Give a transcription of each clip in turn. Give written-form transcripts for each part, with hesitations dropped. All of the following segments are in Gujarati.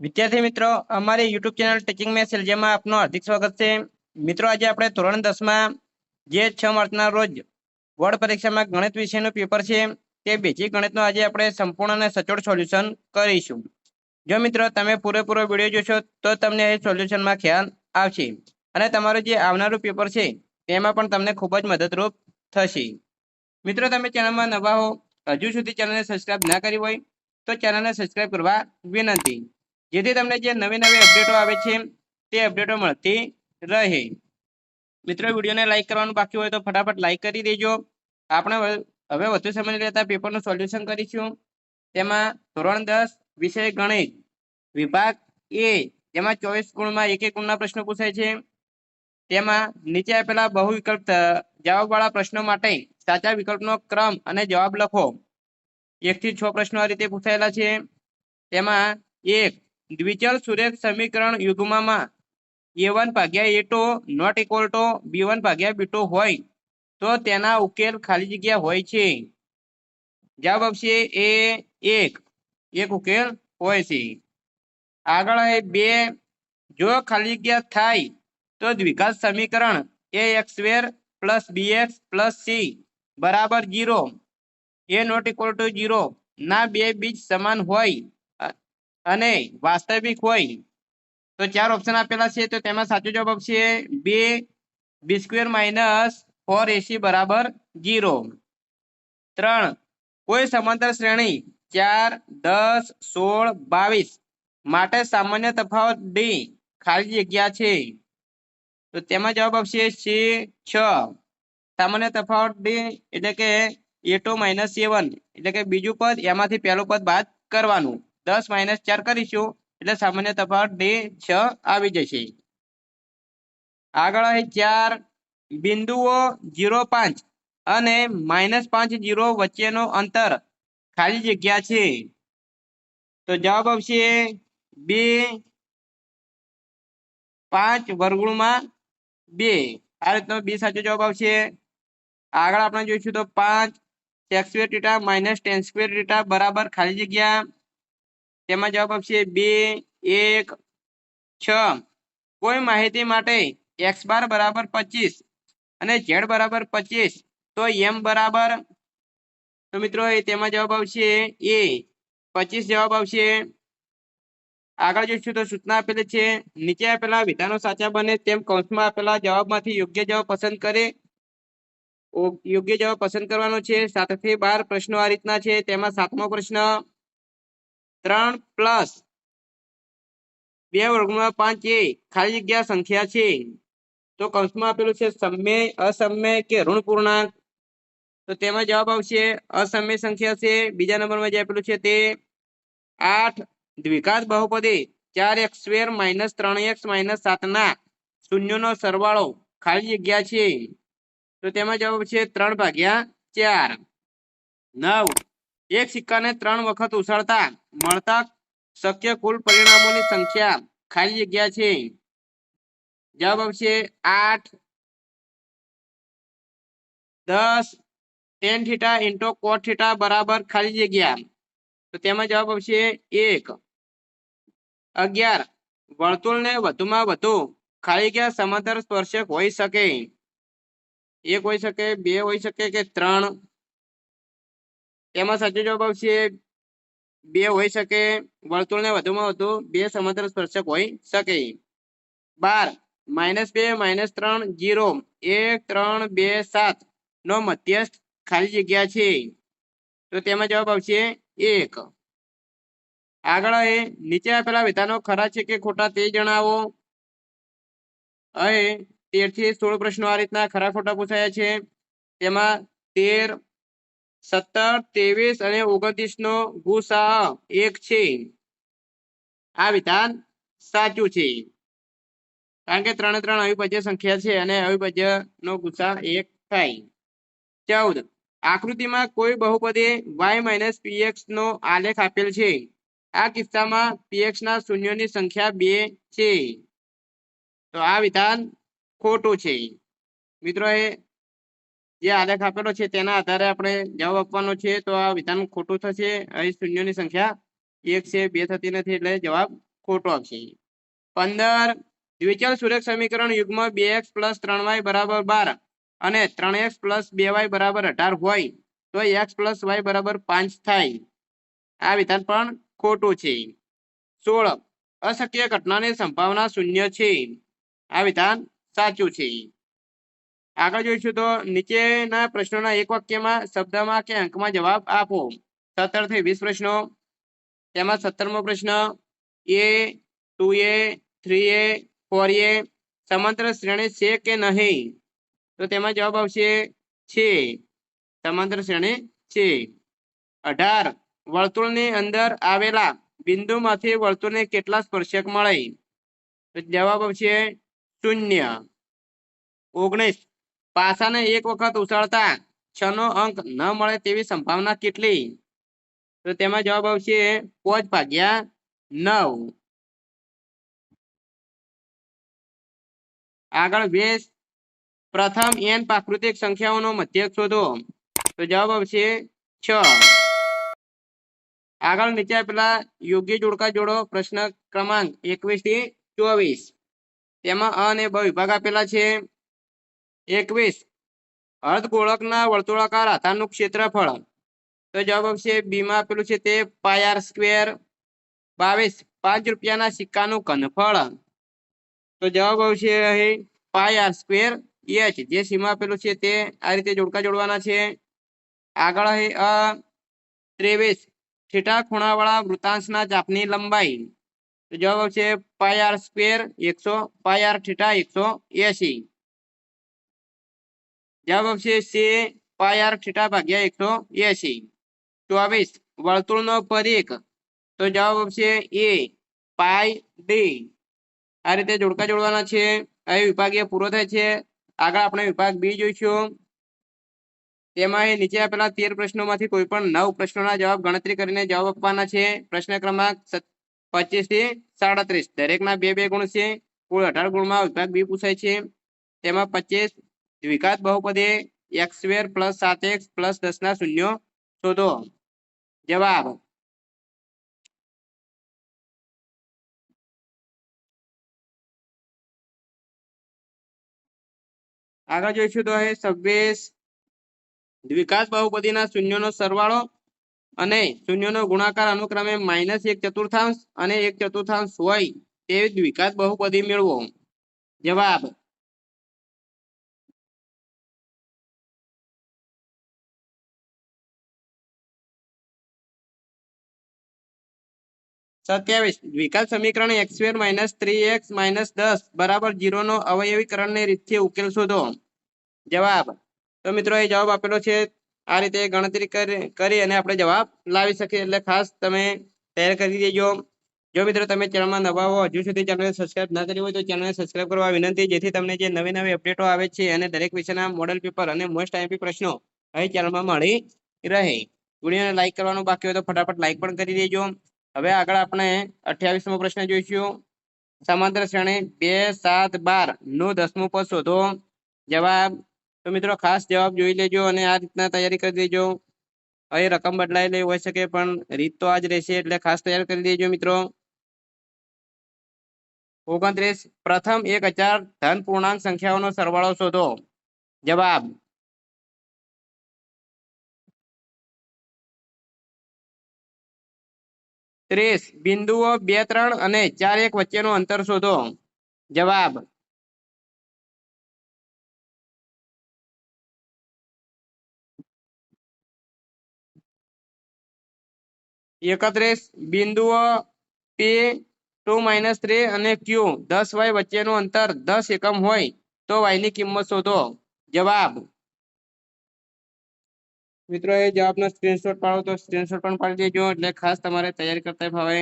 વિદ્યાર્થી મિત્રો, અમારી યુટ્યુબ ચેનલ ટીચિંગ મેથ્સ એલજીમાં આપનું હાર્દિક સ્વાગત છે। મિત્રો, આજે આપણે ધોરણ 10માં જે 6 માર્ચના રોજ બોર્ડ પરીક્ષામાં ગણિત વિષયનું પેપર છે તે બેઝિક ગણિતનું આજે આપણે સંપૂર્ણ અને સચોટ સોલ્યુશન કરીશું। જો મિત્રો તમે પૂરેપૂરો વિડીયો જોશો તો તમને એ સોલ્યુશનમાં ખ્યાલ આવશે અને તમારું જે આવનારું પેપર છે તેમાં પણ તમને ખૂબ જ મદદરૂપ થશે। મિત્રો, તમે ચેનલમાં નવા હો, હજુ સુધી ચેનલને સબસ્ક્રાઇબ ના કરી હોય તો ચેનલને સબસ્ક્રાઇબ કરવા વિનંતી, જેથી તમને જે નવી નવી અપડેટો આવે છે તે અપડેટો મળતી રહે। મિત્રો, વિડીયોને લાઈક કરવાનું બાકી હોય તો ફટાફટ લાઈક કરી દેજો। આપણે હવે વધુ સમય લેતા પેપરનું સોલ્યુશન કરીશું। તેમાં ધોરણ 10 વિષય ગણિત વિભાગ એ, જેમાં 24 ગુણમાં એક એક ગુણના પ્રશ્નો પૂછાય છે। તેમાં નીચે આપેલા બહુ વિકલ્પ જવાબવાળા પ્રશ્નો માટે સાચા વિકલ્પનો ક્રમ અને જવાબ લખો। 1 થી 6 પ્રશ્નો આ રીતે પૂછાયેલા છે। તેમાં એક, દ્વિચલ સુરેખ સમીકરણ યુગ્મમાં a1 ભાગ્યા a2 not equal to b1 ભાગ્યા b2 હોય તો તેના ઉકેલ ખાલી જગ્યા હોય છે। જવાબ આવશે એ એક ઉકેલ હોય છે। આગળ है 2, જો ખાલી જગ્યા થાય તો દ્વિઘાત સમીકરણ ax² plus bx plus c બરાબર 0, એ નોટ ઇક્વલ ટુ 0 ના બે બીજ સમાન હોય અને વાસ્તવિક હોય તો 4 ઓપ્શન આપેલા છે, તો તેમાં સાચો જવાબ આવશે b² માઇનસ 4ac બરાબર 0। 3, કોઈ સમાંતર શ્રેણી 4, 10, 16, 22 માટે સામાન્ય તફાવત d ખાલી જગ્યા છે, તો તેમાં જવાબ આવશે c6। સામાન્ય તફાવત d એટલે કે a2 માઇનસ a1 એટલે કે બીજું પદ, એમાંથી પહેલું પદ બાદ કરવાનું, 10 માઇનસ 4 કરીશું એટલે સામાન્ય તફાવત d 6 આવી જશે। આગળ 4, બિંદુઓ 0.5 અને -5 વચ્ચેનો અંતર ખાલી જગ્યા છે, તો જવાબ આવશે b5 વર્ગમૂળમાં 2, આ રીતનો બી સાચો જવાબ આવશે। આગળ આપણે જોઈશું તો 5 sec² θ માઇનસ tan² θ બરાબર ખાલી જગ્યા, તેમાં જવાબ આવશે 2, 1, 6, કોઈ માહિતી માટે x બાર બરાબર 25 અને z બરાબર 25 તો m બરાબર, તો મિત્રો તેમાં જવાબ આવશે એ 25 જવાબ આવશે। આગળ જોઈશું તો સૂચના આપેલી છે, નીચે આપેલા વિધાનો સાચા બને તેમ કૌંસમાં આપેલા જવાબમાંથી યોગ્ય જવાબ પસંદ કરે। યોગ્ય જવાબ પસંદ કરવાનો છે। 7 થી 12 પ્રશ્નો આ રીતના છે। તેમાં 7મો પ્રશ્ન, 3 પ્લસ 2 વર્ગમૂળમાં 5 એ ખાલી જગ્યા સંખ્યા છે, તો કૌંસમાં આપેલું છે સમય, અસમય કે ઋણ પૂર્ણાંક, તો તેમાં જવાબ આવશે અસમય સંખ્યા છે। બીજા નંબરમાં જે આપેલું છે તે 8, દ્વિઘાત બહુપદી 4x² માઇનસ 3x માઇનસ 7 ના શૂન્યનો સરવાળો ખાલી જગ્યા છે, તો તેમાં જવાબ છે 3/4। 9, એક સિક્કાને 3 વખત ઉછળતા મળતા શક્ય કુલ પરિણામોની સંખ્યા ખાલી જગ્યા છે, જવાબ આવશે 8, 10 tan θ ઇન્ટુ cot θ બરાબર ખાલી જગ્યા, તો તેમાં જવાબ આવશે 1। 11, વર્તુળને વધુમાં વધુ ખાલી જગ્યા સમાંતર સ્પર્શક હોઈ શકે, 1 હોઈ શકે, 2 હોઈ શકે કે 3, તેમાં સાચો જવાબ આવશે 2 હોઈ શકે, વર્તુળને વધુમાં વધુ 2 સમાંતર સ્પર્શક હોઈ શકે। 12, -2 -3 0 1 3 2 7 નો મધ્યસ્થ ખાલી જગ્યા છે, તો તેમાં જવાબ આવશે 1। આગળ નીચે આપેલા વિધાનો ખરા છે કે ખોટા તે જણાવો। અહીં 13 થી 16 પ્રશ્નો આ રીતના ખરા ખોટા પૂછાયા છે। તેમાં 13, 17, 23 અને 29 નો ગુસાઅ 1 છે, આ વિધાન સાચું છે, કારણ કે 3 3 અવિભાજ્ય સંખ્યા છે અને અવિભાજ્ય નો ગુસા 1 થાય। 14, આકૃતિમાં કોઈ બહુપદી y - px નો આલેખ આપેલ છે, આ કિસ્સામાં px ના શૂન્યોની સંખ્યા 2 છે, તો આ વિધાન ખોટું છે। મિત્રો, જે આલેખ આપેલો છે તેના આધારે આપણે જવાબ આપવાનો છે, તો આ વિધાન ખોટું થશે। અહીં શૂન્યોની સંખ્યા 1 છે, 2 થતી નથી, એટલે જવાબ ખોટો આવશે 15 દ્વિચલ સુરેખ સમીકરણ યુગ્મ 2x + 3y = 12 અને 3x + 2y = 18 હોય તો x + y = 5 થાય આ વિધાન પણ ખોટું છે 16 અશક્ય ઘટનાની સંભાવના શૂન્ય છે આ વિધાન સાચું છે આગળ જોઈશું તો નીચેના પ્રશ્નોના એક વાક્યમાં શબ્દમાં કે અંકમાં જવાબ આપો 17 થી 20 પ્રશ્નો તેમાં 17મો પ્રશ્ન a 2a 3a 4a સમાંતર શ્રેણી છે કે નહીં તો તેમાં જવાબ આવશે છે સમાંતર શ્રેણી છે 18 વર્તુળની અંદર આવેલા બિંદુમાંથી વર્તુળને કેટલા સ્પર્શક મળે તો જવાબ આવશે 0 19 પાસાને એક વખત ઉછાળતા 6 નો અંક ન મળે તેવી સંભાવના કેટલી તો તેમાં જવાબ આવશે 5/9 આગળ 20 પ્રથમ n પ્રાકૃતિક સંખ્યાઓનો મધ્યક શોધો તો જવાબ આવશે 6 આગળ નીચે આપેલા યોગ્ય જોડકા જોડો પ્રશ્ન ક્રમાંક 21 થી 24 તેમાં અ અને બ વિભાગ આપેલા છે 21 અર્ધગોળકના વર્તુળાકાર આધારનું ક્ષેત્રફળ તો જવાબ આવશે બી માં આપેલું છે તે πr². 22 ₹5ના સિક્કાનું ઘનફળ તો જવાબ આવશે અહીં πr²h જે સીમા આપેલું છે તે આ રીતે જોડકા જોડવાના છે આગળ અહીં 23 થીટા ખૂણાવાળા વૃત્તાંશના ચાપની લંબાઈ તો જવાબ આવશે πr² 100 πr θ 180 જવાબ આવશે c πr θ/180 24 વર્તુળનો પરિઘ તો જવાબ આવશે a πd આ રીતે જોડકા જોડવાના છે અહીં વિભાગ એ પૂરો થાય છે આગળ આપણે વિભાગ બી જોઈશું તેમાં નીચે આપેલા 13 પ્રશ્નોમાંથી કોઈ પણ 9 પ્રશ્નોના જવાબ ગણતરી કરીને જવાબ આપવાના છે પ્રશ્ન ક્રમાંક 25 થી 37 દરેકના 2 ગુણ છે કુલ 18 ગુણમાં વિભાગ બી પૂછાય છે તેમાં 25 દ્વિઘાત બહુપદી x² + 7x + 10 ના શૂન્યો શોધો જવાબ આગળ જોઈશું તો 26 દ્વિઘાત બહુપદીના શૂન્યોનો સરવાળો અને શૂન્યનો ગુણાકાર અનુક્રમે -1/4 અને 1/4 હોય તેવી દ્વિઘાત બહુપદી મેળવો જવાબ સત્યાવીસ દ્વિઘાત સમીકરણ x² - 3x - 10 = 0 નો અવયવીકરણની રીતથી ઉકેલ શોધો જવાબ તો મિત્રો એ જવાબ આપેલો છે આ રીતે ગણતરી કરી અને આપણે જવાબ લાવી શકીએ એટલે ખાસ તમે તૈયાર કરી દેજો જો મિત્રો તમે ચેનલમાં નવા હો હજુ સુધી ચેનલને સબસ્ક્રાઇબ ના કરી હોય તો ચેનલને સબસ્ક્રાઇબ કરવા વિનંતી જેથી તમને જે નવી અપડેટો આવે છે અને દરેક વિષયના મોડેલ પેપર અને મોસ્ટ આઈએમપી પ્રશ્નો અહીં ચેનલમાં મળી રહે વિડીયોને લાઈક કરવાનું બાકી હોય તો ફટાફટ લાઈક પણ કરી દેજો હવે આગળ આપણે 28મો પ્રશ્ન જોઈશું સમાંતર શ્રેણી 2 7 12 નું 10મું પદ શોધો જવાબ તો મિત્રો ખાસ જવાબ જોઈ લેજો અને આ રીતના તૈયારી કરી દેજો અહીં રકમ બદલાયેલી હોઈ શકે પણ રીત તો આ જ રહેશે એટલે ખાસ તૈયાર કરી દેજો મિત્રો 29 પ્રથમ 1000 ધન પૂર્ણાંક સંખ્યાઓનો સરવાળો શોધો જવાબ 30 બિંદુઓ 2 3 અને 4 1 વચ્ચેનું અંતર શોધો જવાબ 31 બિંદુઓ P2 - 3 અને Q 10y વચ્ચેનું અંતર 10 એકમ હોય તો y ની કિંમત શોધો જવાબ મિત્રો એ જવાબનો સ્ક્રીનશોટ પાડો તો સ્ક્રીનશોટ પણ પાડી દેજો એટલે ખાસ તમારે તૈયારી કરતા ફાવે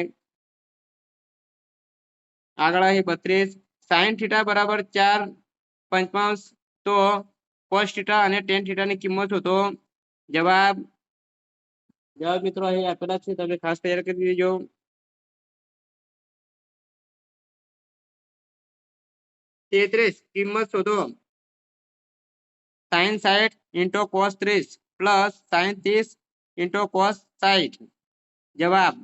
આગળ અહીં 32 sin θ = 4/5 તો cos θ અને tan θ ની કિંમત શોધો જવાબ મિત્રો અહીં આપેલા છે તમે ખાસ તૈયાર કરી દેજો 33 કિંમત શોધો sin 60 * cos 30 + sin 30 * cos 60 જવાબ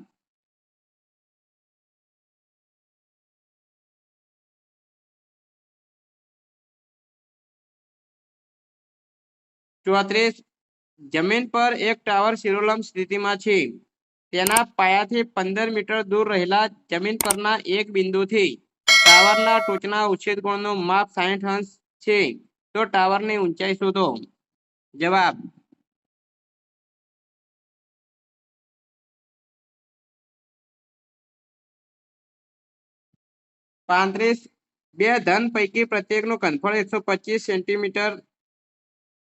34 જમીન પર એક ટાવર શિરોલંબ સ્થિતિમાં છે. તેના પાયાથી 15 મીટર દૂર રહેલા જમીન પરના એક બિંદુથી ટાવરના ટોચના ઉચ્છેદ કોણનું માપ 60 અંશ છે. તો ટાવરની ઊંચાઈ શોધો. જવાબ 35. બે ધન પૈકી પ્રત્યેકનું ઘનફળ 125 સેન્ટીમીટર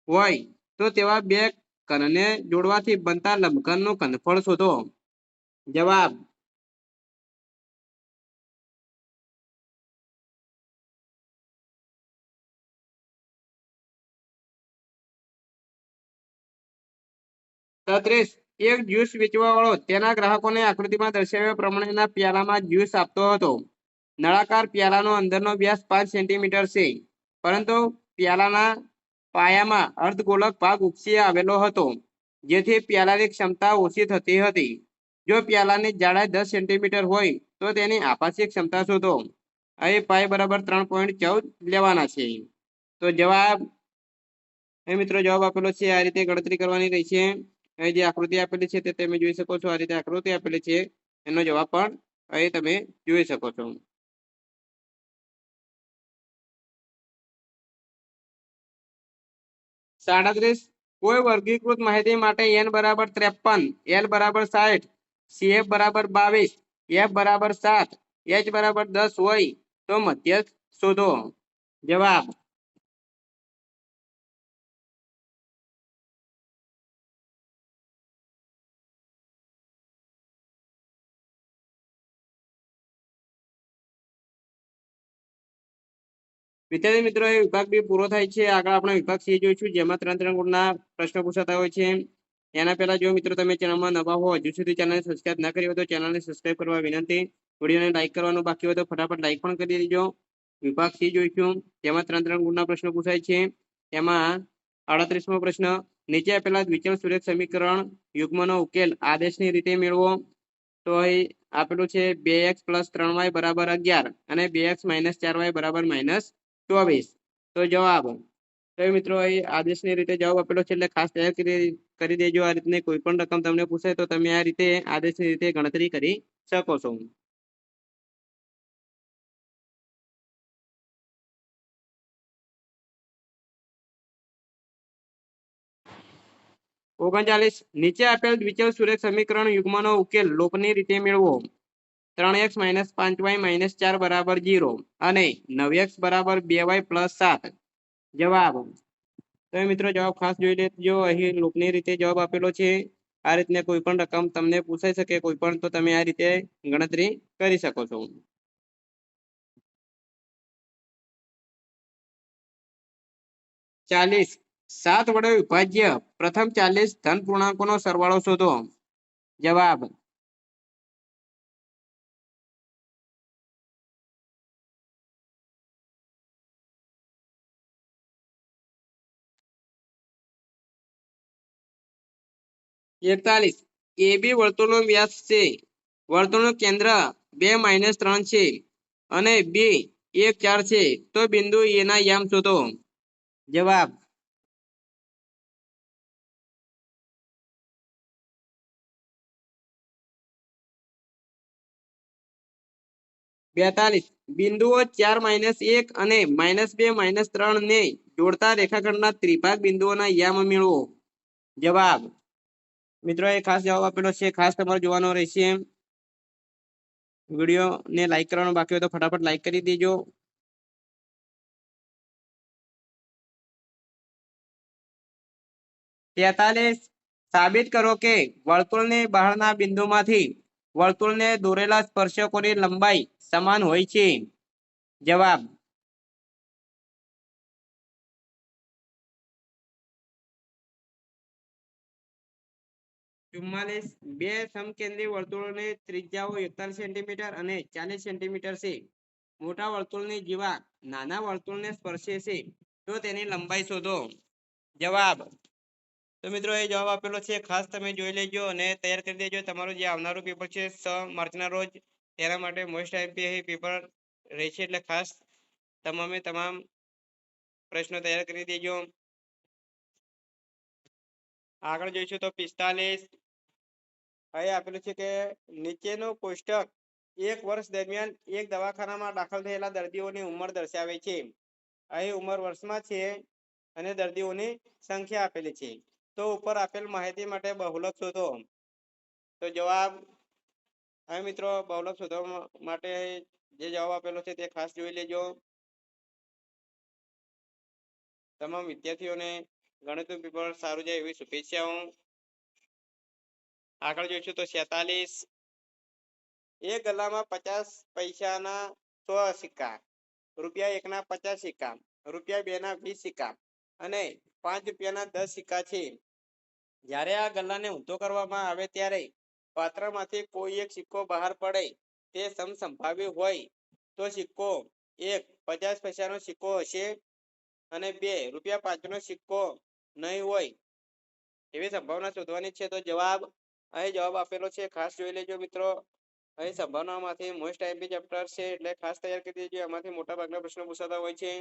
હોય તો તેવા બે ઘનને જોડવાથી બનતા લંબઘનનું ઘનફળ શોધો. જવાબ 33. એક જ્યુસ વેચવા વાળો તેના ગ્રાહકોને આકૃતિમાં દર્શાવ્યા પ્રમાણેના પ્યાલામાં જ્યુસ આપતો હતો. નળાકાર પ્યાલાનો અંદરનો વ્યાસ 5 સેન્ટીમીટર છે, પરંતુ પ્યાલાના પાયામાં અર્ધગોળક ભાગ ઉપસી આવેલો હતો, જેથી પ્યાલાની ક્ષમતા ઓછી થતી હતી. જો પ્યાલાની જાડાઈ 10 સેન્ટીમીટર હોય તો તેની આભાસી ક્ષમતા શોધો. અહીં પાય બરાબર 3.14 લેવાના છે. તો જવાબ અહીં મિત્રો જવાબ આપેલો છે. આ રીતે ગણતરી કરવાની રહી છે. અહીં જે આકૃતિ આપેલી છે તે તમે જોઈ શકો છો. આ રીતે આકૃતિ આપેલી છે, એનો જવાબ પણ અહીં તમે જોઈ શકો છો. 37. કોઈ વર્ગીકૃત માહિતી માટે n બરાબર 53, l બરાબર 60, cf બરાબર 22, f બરાબર 7, h બરાબર 10 હોય તો મધ્યસ્થ શોધો. જવાબ વિદ્યાર્થી મિત્રો, એ વિભાગ બી પૂરો થાય છે. આગળ આપણે વિભાગ સી જોઈશું, જેમાં 3 ગુણના પ્રશ્નો પૂછાતા હોય છે. એના પહેલા જો મિત્રો તમે ચેનલમાં નવા હો, હજુ સુધી ચેનલને સબસ્ક્રાઇબ ના કરી હોય તો ચેનલને સબસ્ક્રાઇબ કરવા વિનંતી. વિડીયોને લાઈક કરવાનું બાકી હોય તો ફટાફટ લાઈક પણ કરી દેજો. વિભાગ સી જોઈશું, જેમાં 3 ગુણના પ્રશ્નો પૂછાય છે. એમાં 38મો પ્રશ્ન, નીચે આપેલા દ્વિચલ સુરેખ સમીકરણ યુગ્મનો ઉકેલ આદેશની રીતે મેળવો. તો અહીં આપેલું છે 2x + 3y = 11 અને 2x - 4y = -24. તો જવાબ તો મિત્રો અહીં આદેશની રીતે જવાબ આપેલો છે, એટલે ખાસ તૈયાર કરી દેજો. આ રીતની કોઈ પણ રકમ તમને પૂછે તો તમે આ રીતે આદેશની રીતે ગણતરી કરી શકો છો. ઓગણચાલીસ, નીચે આપેલ દ્વિચલ સુરેખ સમીકરણ યુગ્મનો ઉકેલ લોપની રીતે મેળવો. 3x - 5y - 4 = 0 અને 9x = 2y + 7. જવાબ તો મિત્રો જવાબ ખાસ જોઈ લેજો. અહીં લોપની રીતે જવાબ આપેલો છે. આ રીતને કોઈ પણ રકમ તમને પૂછાઈ શકે કોઈ પણ, તો તમે આ રીતે ગણતરી કરી શકો છો. 40, 7 વડે વિભાજ્ય પ્રથમ 40 ધન પૂર્ણાંકોનો સરવાળો શોધો. જવાબ 41, AB વર્તુળનો વ્યાસ છે, વર્તુળનું કેન્દ્ર 2 - 3 છે અને B 1 4 છે, તો બિંદુ A ના યામ શોધો. જવાબ 42, બિંદુઓ 4 - 1 અને -2 - 3 ને જોડતા રેખાખંડના ત્રિભાગ બિંદુઓના યામ મેળવો. જવાબ મિત્રો એ ખાસ જવાબ આપેલો છે, ખાસ તમારે જોવાનો રહેશે. વિડીયોને લાઈક કરવાનું બાકી હોય તો ફટાફટ લાઈક કરી દેજો. 43, સાબિત કરો કે વર્તુળની બહારના બિંદુમાંથી વર્તુળને દોરેલા સ્પર્શકોની લંબાઈ સમાન હોય છે. જવાબ 44, બે સમકેન્દ્રી વર્તુળોની ત્રિજ્યાઓ 41 સેન્ટીમીટર અને 40 સેન્ટીમીટર છે. મોટા વર્તુળની જીવા નાના વર્તુળને સ્પર્શે છે, તો તેની લંબાઈ શોધો. જવાબ તો મિત્રો એ જવાબ આપેલો છે, ખાસ તમે જોઈ લેજો અને તૈયાર કરી દેજો. તમારું જે આવનારું પેપર છે 6 માર્ચના રોજ, તેના માટે મોસ્ટ આઈએમપી પેપર રહેશે, એટલે ખાસ તમામ પ્રશ્નો તૈયાર કરી દેજો. આગળ જોઈશું તો 45 અહીં આપેલું છે કે નીચેનું કોષ્ટક 1 વર્ષ દરમિયાન એક દવાખાનામાં દાખલ થયેલા દર્દીઓની ઉંમર દર્શાવે છે. અહીં ઉંમર વર્ષમાં છે અને દર્દીઓની સંખ્યા આપેલી છે. તો ઉપર આપેલ માહિતી માટે બહુલક શોધો. તો જવાબ અહીં મિત્રો બહુલક શોધવા માટે જે જવાબ આપેલો છે તે ખાસ જોઈ લેજો. તમામ વિદ્યાર્થીઓને ગણિતનું પેપર સારું જાય એવી શુભેચ્છાઓ. આગળ જોઈશું તો 46 એક ગલ્લામાં 50 પૈસાના 100 સિક્કા, રૂપિયા 1 ના 50 સિક્કા, રૂપિયા 2 ના 20 સિક્કા અને 5 રૂપિયાના 10 સિક્કા છે. જ્યારે આ ગલ્લાને ઊંધો કરવામાં આવે ત્યારે પાત્રમાંથી કોઈ એક સિક્કો બહાર પડે તે સમસંભાવી હોય તો સિક્કો 1 50 પૈસાનો સિક્કો હશે અને 2 રૂપિયા 5 નો સિક્કો નહીં હોય એવી સંભાવના શોધવાની છે. તો જવાબ અહીં જવાબ આપેલો છે ખાસ જોઈ લેજો મિત્રો. અહીં સંભાવનામાંથી મોસ્ટ આઈએમપી ચેપ્ટર છે એટલે ખાસ તૈયાર કરી દેજો. એમાંથી મોટા ભાગના પ્રશ્નો પૂછાતા હોય છે.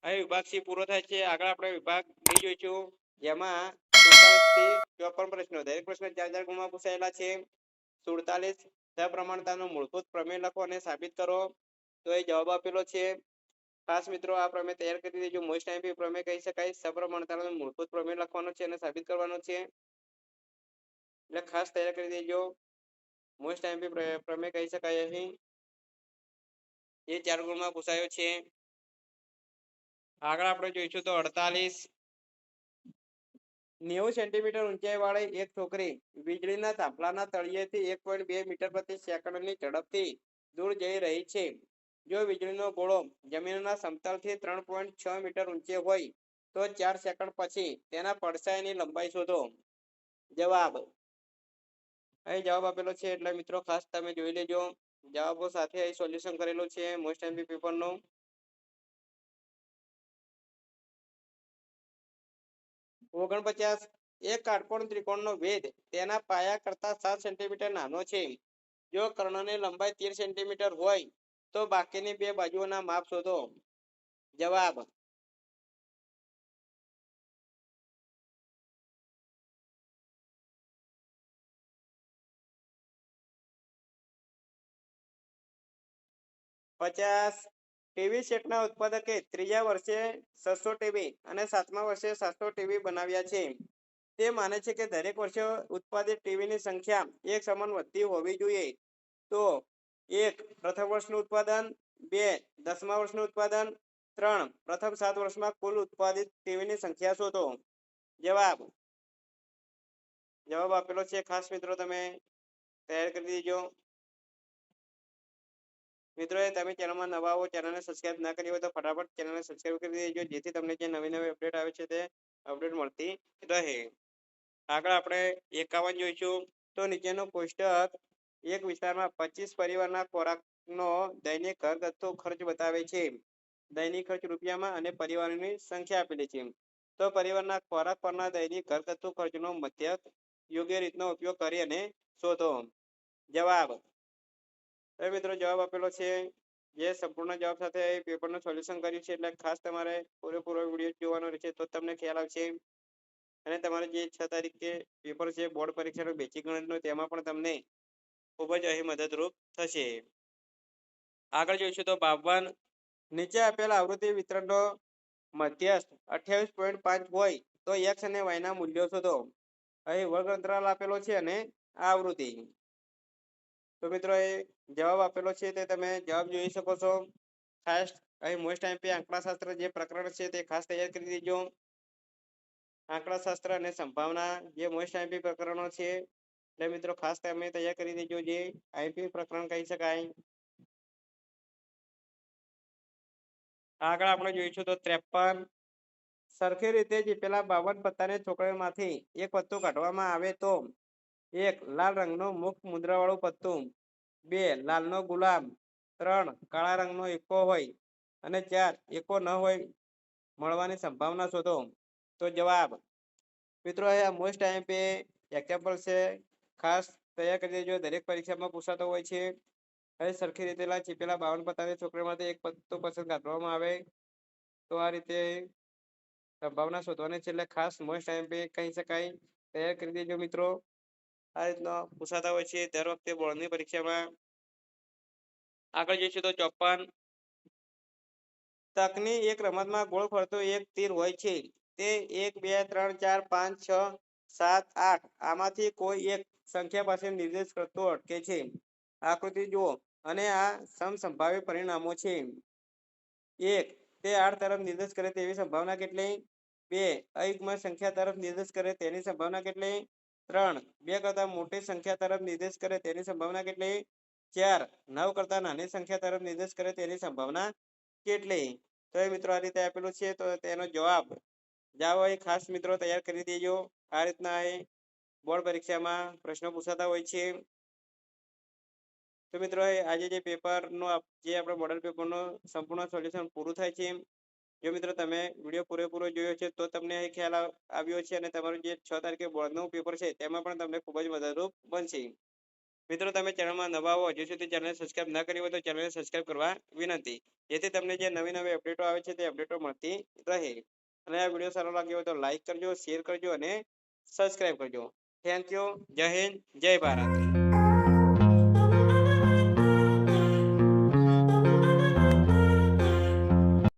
અહીં વિભાગ સી પૂરો થાય છે. આગળ આપણે વિભાગ ડી જોઈશું, જેમાં 47 થી 54 પ્રશ્નો, દરેક પ્રશ્ન 4 ગુણમાં પૂછાયેલા છે. 47 સપ્રમાણતાનો મૂળભૂત પ્રમેય લખો અને સાબિત કરો. તો એ જવાબ આપેલો છે. ખાસ મિત્રો આ પ્રમેય તૈયાર કરી દેજો. મોસ્ટ આઈએમપી પ્રમેય કહી શકાય. સપ્રમાણતાનો મૂળભૂત પ્રમેય લખવાનો છે અને સાબિત કરવાનો છે એટલે ખાસ તૈયાર કરી દેજો. મોસ્ટ આઈએમપી પ્રમેય કહી શકાય. અહીં એ 4 ગુણમાં પૂછાયો છે. આગળ આપણે જોઈશું તો 48 90 સેન્ટીમીટર ઊંચાઈ વાળી એક છોકરી વીજળીના થાંભલાના તળિયેથી 1.2 મીટર પ્રતિ સેકન્ડની ઝડપથી દૂર જઈ રહી છે. જો વીજળીનો ગોળો જમીનના સમતલથી 3.6 મીટર ઊંચે હોય તો 4 સેકન્ડ પછી તેના પડછાયાની લંબાઈ શોધો. જવાબ અહીં જવાબ આપેલો છે એટલે મિત્રો ખાસ તમે જોઈ લેજો. જવાબો સાથે અહીં સોલ્યુશન કરેલું છે મોસ્ટ આઈએમપી પેપરનું. 49 એક કાટકોણ ત્રિકોણનો વેધ તેના પાયા કરતા 7 સેન્ટીમીટર નાનો છે. જો કર્ણની લંબાઈ 13 સેન્ટીમીટર હોય તો બાકીની બે બાજુઓના માપ શોધો. જવાબ પચાસ ટીવી સેટના ઉત્પાદકે ત્રીજા વર્ષે 600 ટીવી અને 7મા વર્ષે 700 ટીવી બનાવ્યા છે. તે માને છે કે દરેક વર્ષે ઉત્પાદિત ટીવીની સંખ્યા એક સમાન વધતી હોવી જોઈએ. તો 1 પ્રથમ વર્ષનું ઉત્પાદન, 2 10મા વર્ષનું ઉત્પાદન, 3 પ્રથમ 7 વર્ષમાં કુલ ઉત્પાદિત ટીવીની સંખ્યા શોધો. જવાબ આપેલો છે. ખાસ મિત્રો તમે તૈયાર કરી દેજો. મિત્રો તમે ચેનલમાં નવા આવો, ચેનલને સબસ્ક્રાઇબ ના કરી હોય તો ફટાફટ ચેનલને સબસ્ક્રાઇબ કરી દેજો, જેથી તમને જે નવી અપડેટ આવે છે તે અપડેટ મળતી રહે. આગળ આપણે 51 જોઈશું. તો નીચેનો કોષ્ટક એક વિસ્તારમાં 25 પરિવારના ખોરાકનો દૈનિક ઘરગથ્થુ ખર્ચ બતાવે છે. દૈનિક ખર્ચ રૂપિયામાં અને પરિવારોની સંખ્યા આપેલી છે. તો પરિવારના ખોરાક પરના દૈનિક ઘરગથ્થુ ખર્ચનો મધ્યક યોગ્ય રીતનો ઉપયોગ કરી અને શોધો. જવાબ મિત્રો જવાબ આપેલો છે. જે સંપૂર્ણ જવાબ સાથે પેપરનું સોલ્યુશન કર્યું છે એટલે ખાસ તમારે પૂરેપૂરો વિડીયો જોવાનો રહેશે તો તમને ખ્યાલ આવશે. અને તમારે જે 6 તારીખે પેપર છે બોર્ડ પરીક્ષાનું બેઝિક ગણિતનું, તેમાં પણ તમને ખૂબ જ અહીં મદદરૂપ થશે. આગળ જોઈશું તો 52 નીચે આપેલ આવૃત્તિ વિતરણનો મધ્યસ્થ 28.5 હોય તો x અને y ના મૂલ્યો શોધો. અહીં વર્ગ અંતરાલ આપેલો છે અને આ આવૃત્તિ. તો મિત્રો એ જવાબ આપેલો છે તે તમે જવાબ જોઈ શકો છો. ખાસ અહીં મોસ્ટ આઈએમપી આંકડાશાસ્ત્ર જે પ્રકરણ છે તે ખાસ તૈયાર કરી દેજો. આંકડાશાસ્ત્ર અને સંભાવના જે મોસ્ટ આઈએમપી પ્રકરણો છે એટલે મિત્રો ખાસ તમે તૈયાર કરી દેજો, જે આઈએમપી પ્રકરણ કહી શકાય. આગળ આપણે જોઈશું તો 53 સરખી રીતે જીતેલા 52 પત્તાને ચોકડીમાંથી એક પત્તું કાઢવામાં આવે તો 1 લાલ રંગનું મુક્ત મુદ્રાવાળું પત્તું, 2 લાલનો ગુલાબ, 3 કાળા રંગનો એકો હોય અને 4 એકો ન હોય મળવાની સંભાવના શોધો. તો જવાબ મિત્રો આ મોસ્ટ આઈએમપી એક્ઝામ્પલ છે, ખાસ તૈયાર કરી દેજો. દરેક પરીક્ષામાં પૂછાતો હોય છે. હવે સરખી રીતે ચીપેલા 52 પત્તાની ચોકડીમાંથી એક પત્તો પસંદ કાઢવામાં આવે તો આ રીતે સંભાવના શોધવાની છે, એટલે ખાસ મોસ્ટ આઈએમપી કહી શકાય. તૈયાર કરી દેજો મિત્રો. આ રીતનો પૂછાતા હોય છે દર વખતે બોર્ડની પરીક્ષામાં. આગળ જઈશું તો 54. તકની એક રમતમાં ગોળ ફરતો એક તીર હોય છે. તે 1 2 3 4 5 6 7 8 આમાંથી કોઈ એક સંખ્યા પાસે નિર્દેશ કરતો અટકે છે. આકૃતિ જુઓ અને આ સમસંભાવી પરિણામો છે. 1 તે 8 તરફ નિર્દેશ કરે તેવી સંભાવના કેટલી? 2 અયુગ્મ સંખ્યા તરફ નિર્દેશ કરે તેની સંભાવના કેટલી? 3 2 કરતા મોટી સંખ્યા તરફ નિર્દેશ કરે તેની સંભાવના કેટલી? 4 9 કરતા નાની સંખ્યા તરફ નિર્દેશ કરે તેની સંભાવના કેટલી? તો એ મિત્રો આ રીતે આપેલું છે, તો તેનો જવાબ હોય ખાસ મિત્રો તૈયાર કરી દેજો. આ રીતના એ બોર્ડ પરીક્ષામાં પ્રશ્નો પૂછાતા હોય છે. તો મિત્રો આજે જે પેપરનો જે આપણે મોડલ પેપરનું સંપૂર્ણ સોલ્યુશન પૂરું થાય છે. જો મિત્રો તમે વિડીયો પૂરેપૂરો જોયો છે તો તમને એ ખ્યાલ આવ્યો છે અને તમારું જે 6 તારીખે બોર્ડનું પેપર છે તેમાં પણ તમને ખૂબ જ મદદરૂપ બનશે. મિત્રો તમે ચેનલમાં નવા હો, હજુ સુધી ચેનલ સબસ્ક્રાઇબ ન કરી હોય તો ચેનલને સબસ્ક્રાઇબ કરવા વિનંતી, જેથી તમને જે નવી અપડેટો આવે છે તે અપડેટો મળતી રહે. અને આ વિડીયો સારો લાગ્યો હોય તો લાઈક કરજો, શેર કરજો અને સબસ્ક્રાઇબ કરજો. Thank you. જય હિન્દ, જય ભારત.